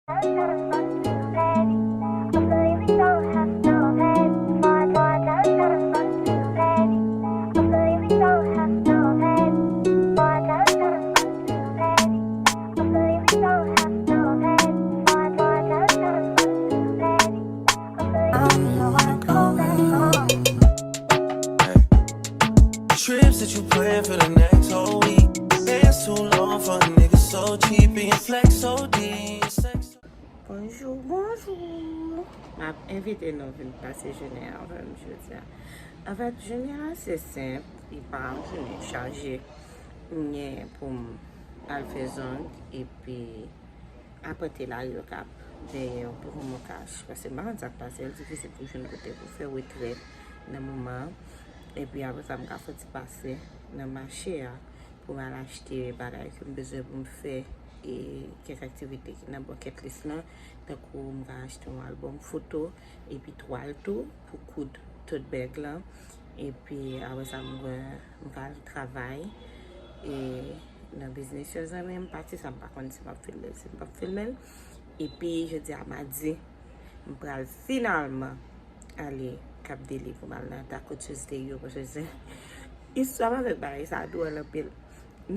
Trips that you plan for the next whole week. Dance too long for a nigga so cheap and flex so deep. Bonjour, bonjour. M'a invité nous à passer journée avec je veux dire. En fait, journée assez simple, il pas une journée chargée. Mais pour aller faire zone et puis apporter la yo cap d'ailleurs pour mon cash parce que maintenant ça passe, c'est difficile pour jeune côté pour faire retrait dans moment. Et puis après ça, je vais passer dans le marché pour aller acheter des bagages que j'ai besoin pour me faire et quelques activités qui sont dans la bucket list. Donc, je vais acheter un album photo et puis toile tout pour coudre tout bag là. Et puis après ça, je vais travailler et dans le business, je vais même partir, ça ne va pas filmer. Et puis je dis à Madi, je vais finalement aller Cap Deli pour mal dans ta côte Tuesday parce que c'est histoire avec Barry ça doit le pile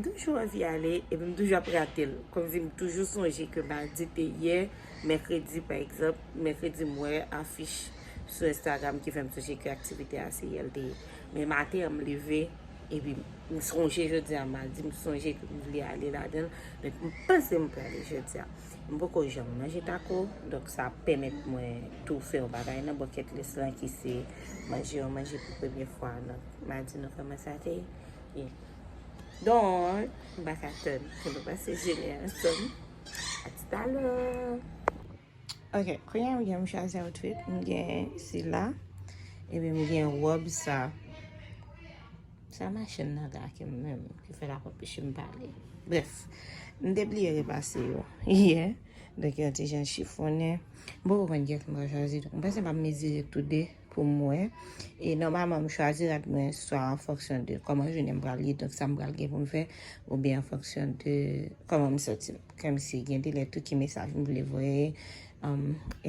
toujours envie aller et même toujours après rater comme si toujours songer que mardi hier mercredi par exemple mercredi moi affiche sur Instagram qui fait me songer que activité assez LD mais matin me lever et puis me songer je dis à mardi me songer que je voulais aller là-dedans mais je pense me pour aller je dis beaucoup j'aime manger taco donc ça permet moi tout faire bagaille dans bucket list là qui c'est manger pour première fois là mardi nous commence à faire donc bacatan pour nous passer génial ensemble à tout à l'heure. OK quand je me choisir outfit c'est là et puis j'ai une robe ça machine là qui fait la robe je me parler bref je déplier passer hier donc j'ai un chiffonné beaucoup de gens me choisir donc parce que pas mesurer tout de pour moi et normalement je choisir soit en fonction de comment je n'aime pas lire donc ça me parle pour me faire ou bien en fonction de comment me sortir comme si il y a des lettres qui message me voulais voir et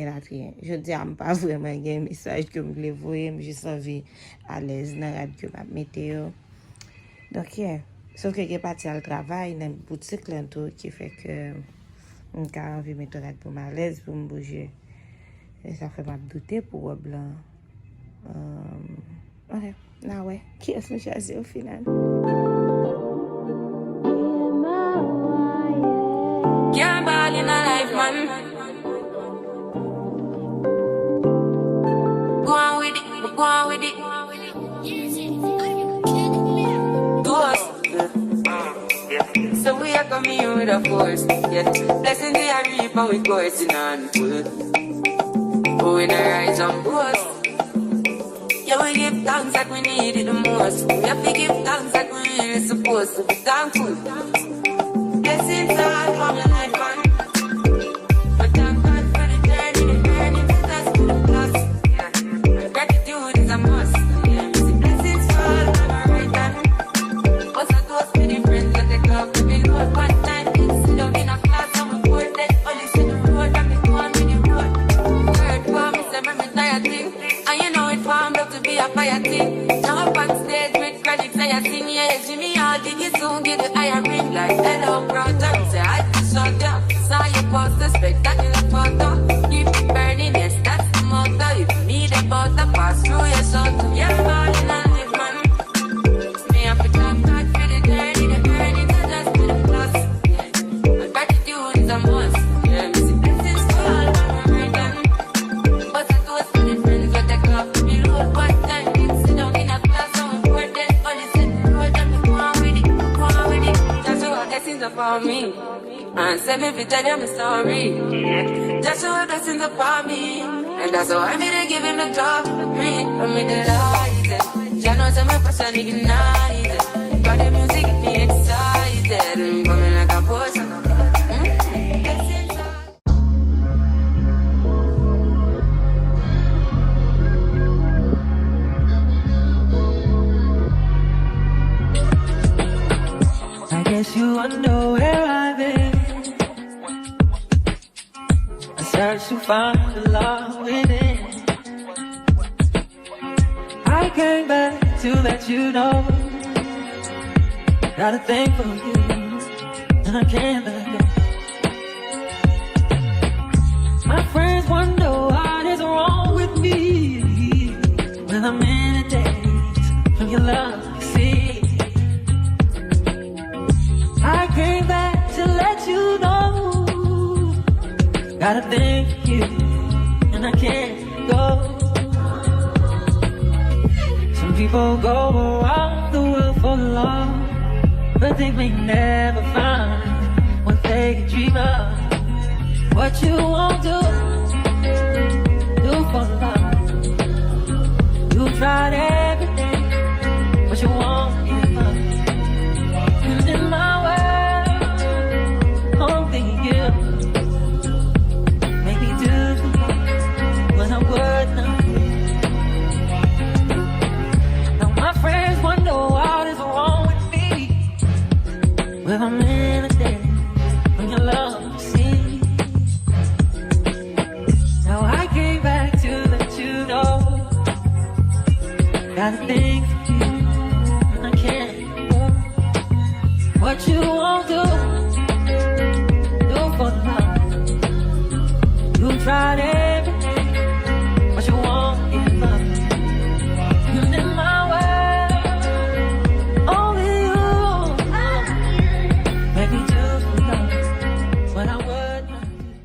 là je dis pas vraiment un message que me voulais voir mais je suis envie à l'aise dans la radio ma météo donc sauf que j'ai parti au travail dans une boutique là tout qui fait que on a envie de mettre pour ma l'aise pour me bouger et ça fait pas douter pour blanc OK là ouais qui est-ce que j'ai choisi au final Can't ball in a life, man. Go on with it, go on with it. Do us. So we are coming here with a force. Yeah. Blessings they are reap and we coursing on full. Oh, in a rise and boast. Yeah, we give thanks that we need it the most. We have to give thanks that we really supposed to be thankful. Blessings are from the life, man. But thank God for the journey to us to the plus. Yeah. Gratitude is a must. Yeah. Blessings fall on our right hand. What's a toast to the friends that they club to be load one time. Sit down in a class on my board, then only see the road and me go on with the road. Word for me, say me tired thing. And you know it formed up to be a fire thing. Now up on stage with chronics and I sing, yeah, Jimmy, I'll dig it soon, get the iron ring like hello, brother. Say, I just saw down, saw you post a spectacular photo. Keep it burning, yes, that's the motto. If you need a butter, pass through your soul. Yeah, falling and live, man. Me have to thank God for the journey to just be the plus. Yeah, but gratitude is a must. Yeah, me see blessings fall on my right hand. But I toast to the friends that they club to be load one time. Sit down in a class on my board, then only sit the road and me go on with it. Just so blessings upon me. And send me to tell you my story. Just so blessings upon me. And that's how I'm here to give him the glory. I'm in the light. You know some person ignited. Got the music get me excited. I'm coming like a boss. I guess you wonder where I've been. search to find the love within. I came back to let you know, got a thing for you, and I can't let go. My friends wonder what is wrong with me when I'm in a daze from your love, you see. I came back to let you know, got a thing for you, and I can't go. Some people go around the world for love, but they may never find what they can dream of. What you won't do for love. You tried everything, but you won't give up. And in my world, only you make me do what I would not. Now my friends wonder what is wrong with me when I'm in a day when your love you see. Now I came back to let you know, got a thing for you, and I can't go. What you won't do for love. You tried everything, but you won't give up. And in my world, only you make me do for love what I would not do.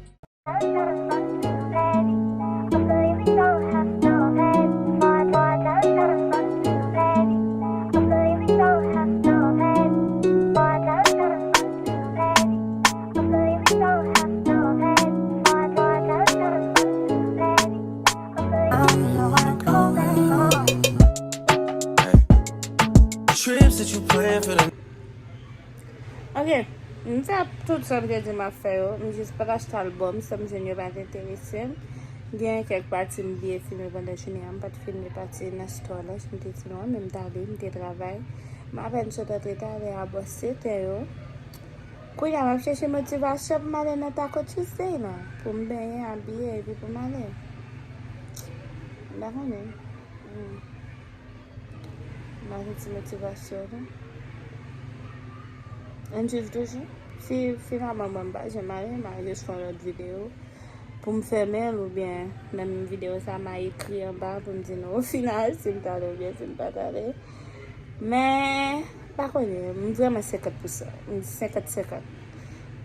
Trips that you plan for the Ok, mwen sa tout sa mwen di ma fè yo, mwen jispa rachete album, sa mwen jen yo bat interese. Gen kek pati mwen biye filme banda chine, mwen pat filme pati nan store la, mwen te ti nou, mwen tade, mwen te travay. Mwen apen sote tretade a bosse te yo. Kou ya mwen chèche motivasyon pou mwen ale nan tako Tuesday la, pou mwen benye, abye, epi pou mwen ale. Bakon e? Mwen chèche motivasyon la. En jif doji. Finalement, je juste faire une vidéo pour me faire mal ou bien même vidéo ça m'a écrit en bas pour me dire non, au final, c'est me ou bien c'est me pas allé. Mais, par contre, je vraiment 50%. 50-50.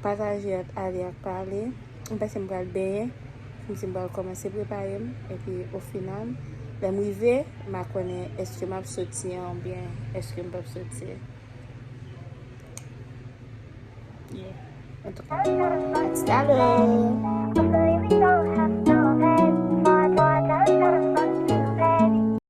Partager, aller à parler. Parce que je vais bien. Je vais commencer à préparer. Et puis, au final, je vais connaître est-ce que je vais sortir ou bien est-ce que je vais sortir. Yeah. Hasta luego.